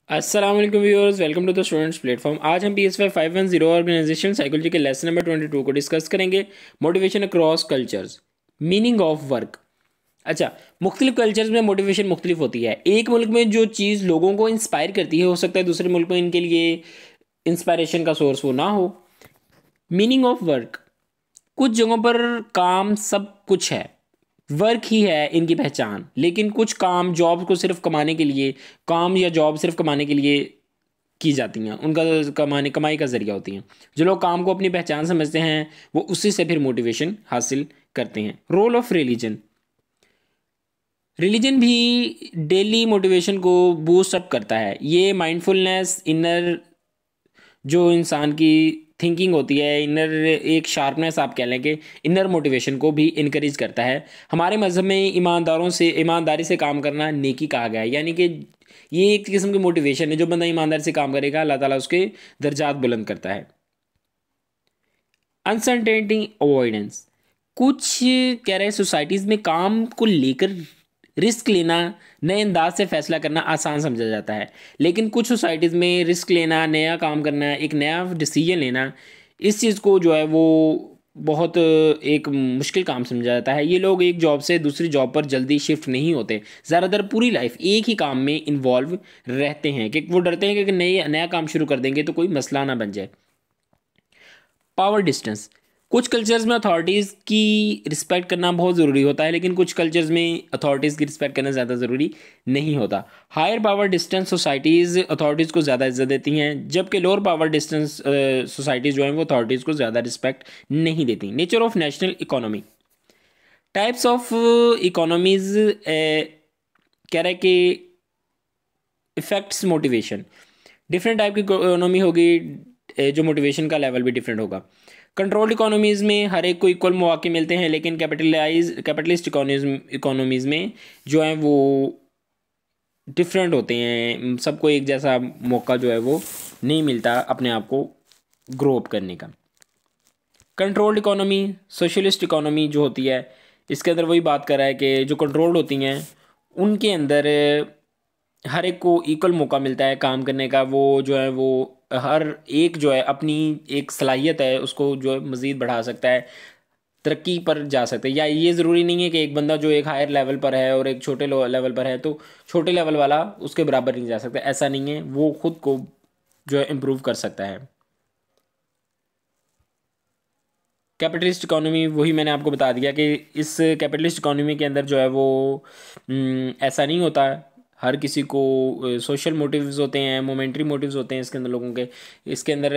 अस्सलाम वालेकुम viewers, welcome to the students platform. आज हम PSY 510 ऑर्गेनाइजेशन साइकोलॉजी के लेसन नंबर 22 को डिस्कस करेंगे। Motivation across cultures, meaning of work. अच्छा, मुख्तलिफ कल्चर्स में मोटिवेशन मुख्तलिफ होती है। एक मुल्क में जो चीज़ लोगों को इंस्पायर करती है, हो सकता है दूसरे मुल्क में इनके लिए इंस्पायरेशन का सोर्स वो ना हो। मीनिंग ऑफ वर्क, कुछ जगहों पर काम सब कुछ है, वर्क ही है इनकी पहचान। लेकिन कुछ काम जॉब को सिर्फ कमाने के लिए, काम या जॉब सिर्फ कमाने के लिए की जाती हैं, उनका कमाई का जरिया होती हैं। जो लोग काम को अपनी पहचान समझते हैं वो उसी से फिर मोटिवेशन हासिल करते हैं। रोल ऑफ रिलीजन, रिलीजन भी डेली मोटिवेशन को बूस्ट अप करता है। ये माइंडफुलनेस, इनर जो इंसान की थिंकिंग होती है, इनर एक शार्पनेस आप कह लें कि इनर मोटिवेशन को भी इनक्रेज करता है। हमारे मज़हब में ईमानदारी से काम करना नेकी कहा गया है, यानी कि ये एक किस्म की मोटिवेशन है। जो बंदा ईमानदारी से काम करेगा अल्लाह ताला उसके दर्जात बुलंद करता है। अनसर्टेनिटी अवॉइडेंस, कुछ कह रहे हैं सोसाइटीज़ में काम को लेकर रिस्क लेना, नए अंदाज से फैसला करना आसान समझा जाता है। लेकिन कुछ सोसाइटीज़ में रिस्क लेना, नया काम करना, एक नया डिसीजन लेना, इस चीज़ को जो है वो बहुत एक मुश्किल काम समझा जाता है। ये लोग एक जॉब से दूसरी जॉब पर जल्दी शिफ्ट नहीं होते, ज़्यादातर पूरी लाइफ एक ही काम में इन्वॉल्व रहते हैं कि वो डरते हैं कि नया काम शुरू कर देंगे तो कोई मसला ना बन जाए। पावर डिस्टेंस, कुछ कल्चर्स में अथॉरिटीज़ की रिस्पेक्ट करना बहुत ज़रूरी होता है, लेकिन कुछ कल्चर्स में अथॉरिटीज़ की रिस्पेक्ट करना ज़्यादा ज़रूरी नहीं होता। Higher power distance societies authorities को ज़्यादा इज्जत देती हैं, जबकि लोअर पावर डिस्टेंस सोसाइटीज़ जो हैं वो अथॉरिटीज़ को ज़्यादा रिस्पेक्ट नहीं देती। Nature of national economy, types of economies कह रहा है कि इफेक्ट्स मोटिवेशन, डिफरेंट टाइप की इकोनॉमी होगी, जो मोटिवेशन का लेवल भी डिफरेंट होगा। कंट्रोल्ड इकोनॉमीज़ में हर एक को इक्वल मौके मिलते हैं, लेकिन कैपिटलिस्ट इकोनॉमीज़ में जो है वो डिफरेंट होते हैं। सबको एक जैसा मौका जो है वो नहीं मिलता अपने आप को ग्रो अप करने का। कंट्रोल्ड इकोनॉमी, सोशलिस्ट इकोनॉमी जो होती है, इसके अंदर वही बात कर रहा है कि जो कंट्रोल्ड होती हैं उनके अंदर हर एक को इक्वल मौका मिलता है काम करने का। वो जो है वो हर एक जो है अपनी एक सलाहियत है उसको जो है मज़ीद बढ़ा सकता है, तरक्की पर जा सकते हैं। या ये ज़रूरी नहीं है कि एक बंदा जो एक हायर लेवल पर है और एक छोटे लेवल पर है तो छोटे लेवल वाला उसके बराबर नहीं जा सकता, ऐसा नहीं है। वो खुद को जो है इम्प्रूव कर सकता है। कैपिटलिस्ट इकोनॉमी, वही मैंने आपको बता दिया कि इस कैपिटलिस्ट इकोनॉमी के अंदर जो है वो ऐसा नहीं होता है। हर किसी को सोशल मोटिव्स होते हैं, मोमेंट्री मोटिव्स होते हैं इसके अंदर लोगों के। इसके अंदर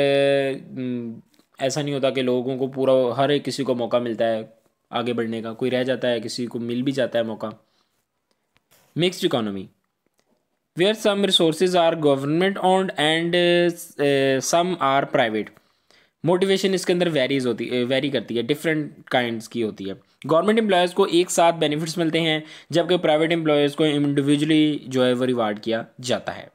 ऐसा नहीं होता कि लोगों को पूरा हर एक किसी को मौका मिलता है आगे बढ़ने का, कोई रह जाता है, किसी को मिल भी जाता है मौका। Mixed economy, where some resources are government owned and some are private. Motivation इसके अंदर वेरी करती है, डिफरेंट काइंड्स की होती है। गवर्नमेंट एम्प्लॉयज़ को एक साथ बेनिफिट्स मिलते हैं, जबकि प्राइवेट एम्प्लॉयज़ को इंडिविजुअली जो है वो रिवार्ड किया जाता है।